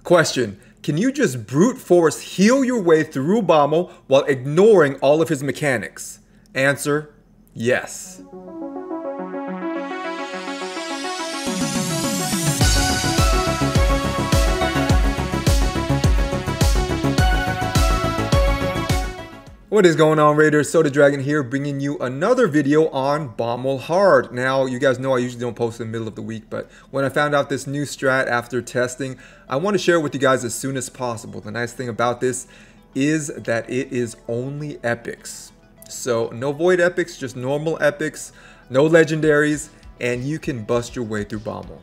Question: can you just brute force heal your way through Bommal while ignoring all of his mechanics? Answer: yes. What is going on, Raiders? Soda Dragon here, bringing you another video on Bommal Hard. Now, you guys know I usually don't post in the middle of the week, but when I found out this new strat after testing, I want to share it with you guys as soon as possible. The nice thing about this is that it is only epics. So, no void epics, just normal epics, no legendaries, and you can bust your way through Bommal.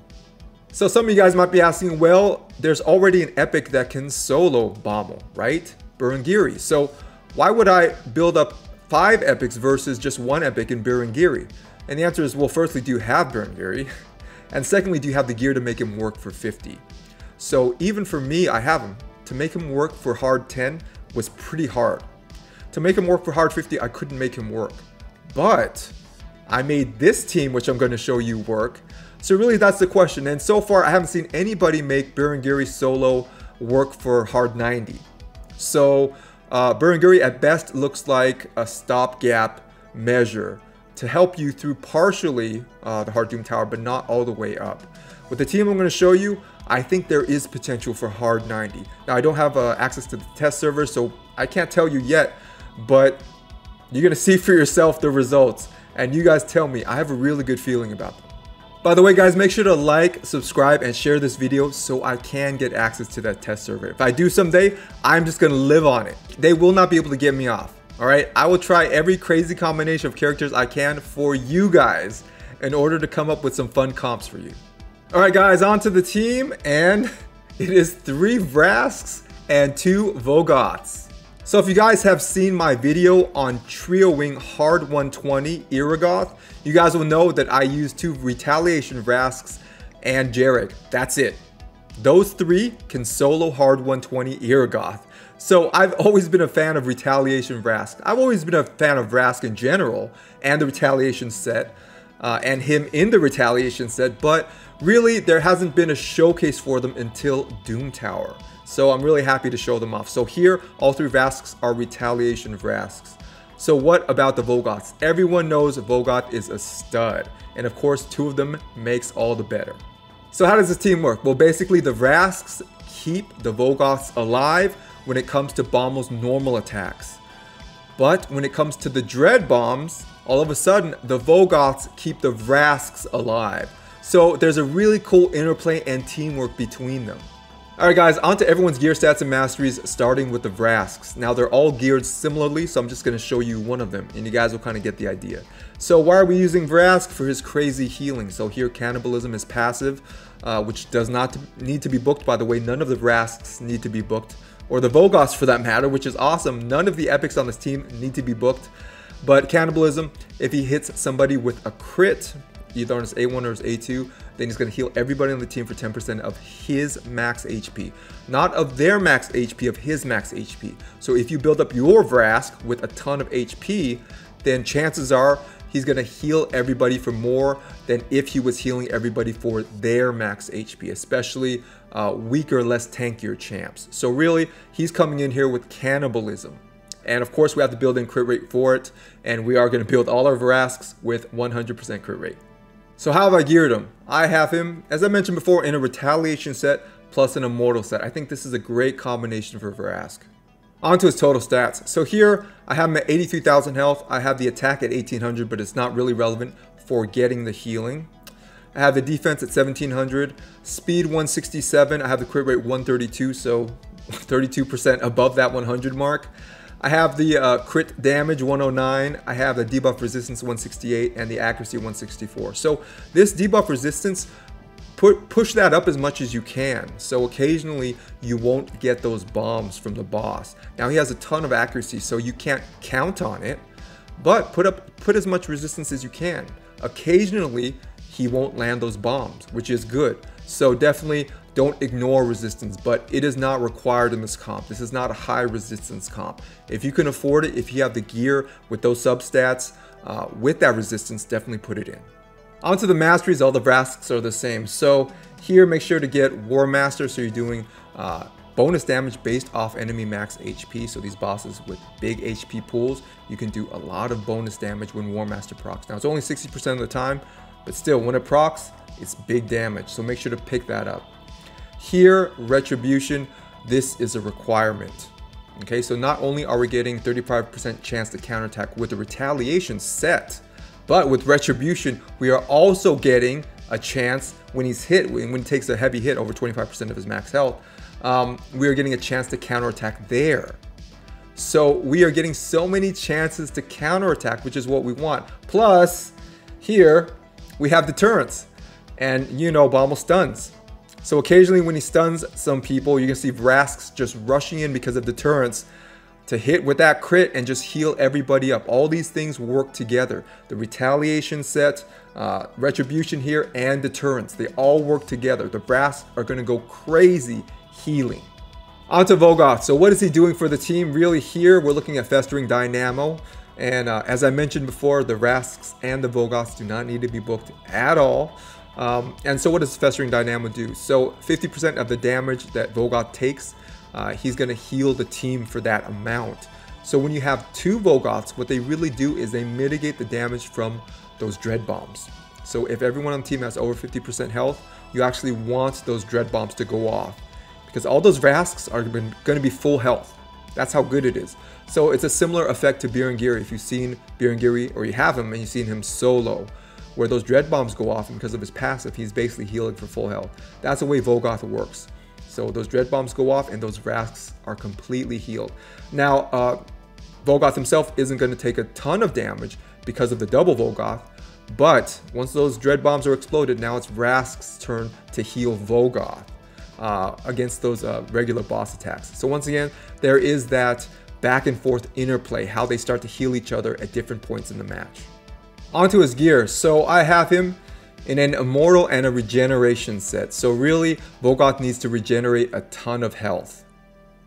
So some of you guys might be asking, well, there's already an epic that can solo Bommal, right? Burungiri. So why would I build up 5 epics versus just 1 epic in Burungiri? And the answer is, well, firstly, do you have Burungiri? And secondly, do you have the gear to make him work for 50? So even for me, I have him. To make him work for hard 10 was pretty hard. To make him work for hard 50, I couldn't make him work. But I made this team, which I'm going to show you, work. So really, that's the question. And so far, I haven't seen anybody make Burungiri solo work for hard 90. So Burungiri at best looks like a stopgap measure to help you through partially the hard Doom Tower, but not all the way up. With the team I'm going to show you, I think there is potential for hard 90. Now, I don't have access to the test server, so I can't tell you yet, but you're going to see for yourself the results. And you guys tell me. I have a really good feeling about them. By the way, guys, make sure to like, subscribe, and share this video so I can get access to that test server. If I do someday, I'm just going to live on it. They will not be able to get me off. All right? I will try every crazy combination of characters I can for you guys in order to come up with some fun comps for you. All right, guys, on to the team. And it is 3 Vrasks and 2 Vogoths. So if you guys have seen my video on Trio Wing Hard 120 Iragoth, you guys will know that I used 2 Retaliation Vrasks and Jarek. That's it. Those 3 can solo Hard 120 Iragoth. So I've always been a fan of Retaliation Vrask. I've always been a fan of Vrask in general and the Retaliation set and him in the Retaliation set, but really there hasn't been a showcase for them until Doom Tower. So I'm really happy to show them off. So here, all 3 Vrasks are Retaliation Vrasks. So what about the Vogoths? Everyone knows Vogoth is a stud. And of course, 2 of them makes all the better. So how does this team work? Well, basically the Vrasks keep the Vogoths alive when it comes to Bommal's normal attacks. But when it comes to the Dread Bombs, all of a sudden, the Vogoths keep the Vrasks alive. So there's a really cool interplay and teamwork between them. Alright guys, on to everyone's gear stats and masteries, starting with the Vrasks. Now they're all geared similarly, so I'm just going to show you one of them, and you guys will kind of get the idea. So why are we using Vrask? For his crazy healing. So here Cannibalism is passive, which does not need to be booked. By the way, none of the Vrasks need to be booked, or the Vogoths for that matter, which is awesome. None of the epics on this team need to be booked. But Cannibalism, if he hits somebody with a crit, either on his A1 or his A2, then he's going to heal everybody on the team for 10% of his max HP. Not of their max HP, of his max HP. So if you build up your Vrask with a ton of HP, then chances are he's going to heal everybody for more than if he was healing everybody for their max HP, especially weaker, less tankier champs. So really, he's coming in here with Cannibalism. And of course, we have to build in crit rate for it, and we are going to build all our Vrasks with 100% crit rate. So how have I geared him? I have him, as I mentioned before, in a Retaliation set plus an Immortal set. I think this is a great combination for Vrask. On to his total stats. So here, I have him at 83,000 health. I have the attack at 1800, but it's not really relevant for getting the healing. I have the defense at 1700, speed 167. I have the crit rate 132, so 32% above that 100 mark. I have the crit damage 109, I have the debuff resistance 168, and the accuracy 164. So this debuff resistance, push that up as much as you can. So occasionally you won't get those bombs from the boss. Now he has a ton of accuracy, so you can't count on it, but put as much resistance as you can. Occasionally he won't land those bombs, which is good. So definitely don't ignore resistance, but it is not required in this comp. This is not a high resistance comp. If you can afford it, if you have the gear with those substats, with that resistance, definitely put it in. Onto the masteries, all the Vrasks are the same. So here, make sure to get War Master, so you're doing Bonus damage based off enemy max HP. So these bosses with big HP pools, you can do a lot of bonus damage when War Master procs. Now it's only 60% of the time, but still when it procs, it's big damage. So make sure to pick that up. Here, Retribution, this is a requirement. Okay, so not only are we getting 35% chance to counterattack with the Retaliation set, but with Retribution, we are also getting a chance when he's hit, when he takes a heavy hit over 25% of his max health, we are getting a chance to counterattack there. So we are getting so many chances to counterattack, which is what we want. Plus, here we have deterrence, and you know Bommal stuns. So occasionally when he stuns some people, you can see Vrasks just rushing in because of deterrence to hit with that crit and just heal everybody up. All these things work together. The Retaliation set, Retribution here, and deterrence. They all work together. The Vrasks are going to go crazy healing. On to Vogoth. So what is he doing for the team? Really here, we're looking at Festering Dynamo. And as I mentioned before, the Vrasks and the Vogoths do not need to be booked at all. And so what does Festering Dynamo do? So 50% of the damage that Vogoth takes, he's going to heal the team for that amount. So when you have two Vogoths, what they really do is they mitigate the damage from those Dread Bombs. So if everyone on the team has over 50% health, you actually want those Dread Bombs to go off, because all those Vrasks are going to be full health. That's how good it is. So it's a similar effect to Birangiri. If you've seen Birangiri, or you have him and you've seen him solo, where those Dread Bombs go off, and because of his passive, he's basically healing for full health. That's the way Vogoth works. So those Dread Bombs go off and those Vrasks are completely healed. Now, Vogoth himself isn't going to take a ton of damage because of the double Vogoth, but once those Dread Bombs are exploded, now it's Vrask's turn to heal Vogoth against those regular boss attacks. So once again, there is that back and forth interplay, how they start to heal each other at different points in the match. Onto his gear. So I have him in an Immortal and a Regeneration set. So really, Vogoth needs to regenerate a ton of health.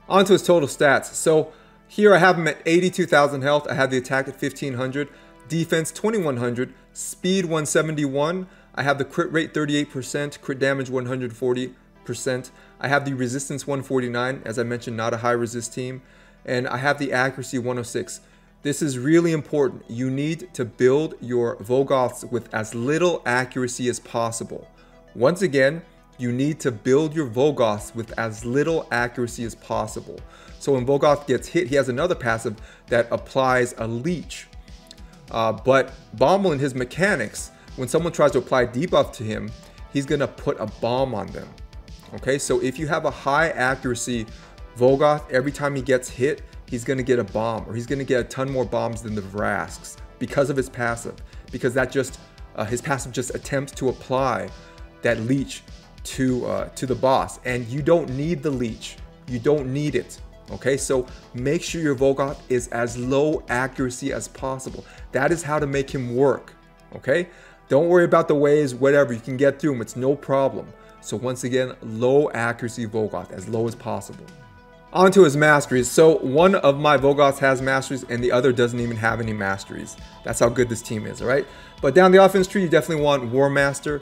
Onto his total stats. So here I have him at 82,000 health. I have the attack at 1,500, defense 2,100, speed 171. I have the crit rate 38%, crit damage 140%. I have the resistance 149. As I mentioned, not a high resist team. And I have the accuracy 106. This is really important. You need to build your Vogoths with as little accuracy as possible. Once again, you need to build your Vogoths with as little accuracy as possible. So when Vogoth gets hit, he has another passive that applies a leech. But Bommal in his mechanics, when someone tries to apply debuff to him, he's gonna put a bomb on them. Okay, so if you have a high accuracy Vogoth, every time he gets hit, he's going to get a bomb, or he's going to get a ton more bombs than the Vrasks because of his passive. Because that just, his passive just attempts to apply that leech to the boss. And you don't need the leech. You don't need it. Okay, so make sure your Vogoth is as low accuracy as possible. That is how to make him work. Okay, don't worry about the ways, whatever, you can get through them. It's no problem. So once again, low accuracy Vogoth, as low as possible. Onto his masteries. So one of my Vogoths has masteries and the other doesn't even have any masteries. That's how good this team is, all right? But down the offense tree, you definitely want War Master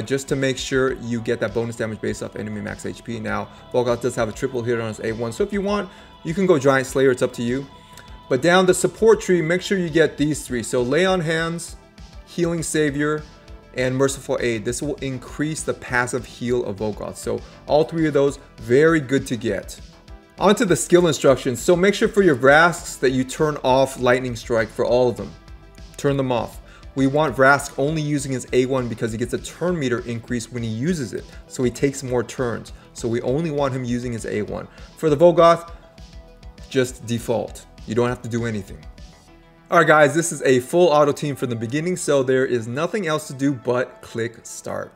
just to make sure you get that bonus damage based off enemy max HP. Now, Vogoth does have a triple hit on his A1, so if you want, you can go Giant Slayer, it's up to you. But down the support tree, make sure you get these three. So Lay on Hands, Healing Savior, and Merciful Aid. This will increase the passive heal of Vogoth. So all three of those, very good to get. Onto the skill instructions. So make sure for your Vrasks that you turn off Lightning Strike for all of them. Turn them off. We want Vrask only using his A1 because he gets a turn meter increase when he uses it. So he takes more turns. So we only want him using his A1. For the Vogoth, just default. You don't have to do anything. Alright guys, this is a full auto team from the beginning, so there is nothing else to do but click start.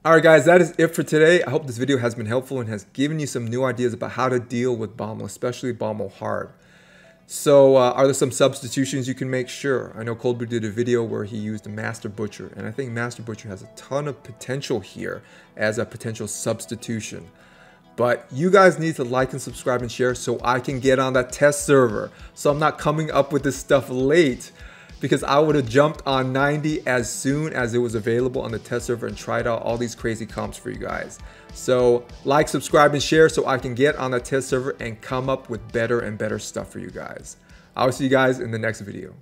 Alright guys, that is it for today. I hope this video has been helpful and has given you some new ideas about how to deal with Bommal, especially Bommal hard. So are there some substitutions you can make? Sure. I know Coldbrew did a video where he used a Master Butcher, and I think Master Butcher has a ton of potential here as a potential substitution. But you guys need to like and subscribe and share so I can get on that test server. So I'm not coming up with this stuff late, because I would have jumped on 90 as soon as it was available on the test server and tried out all these crazy comps for you guys. So like, subscribe, and share so I can get on the test server and come up with better and better stuff for you guys. I'll see you guys in the next video.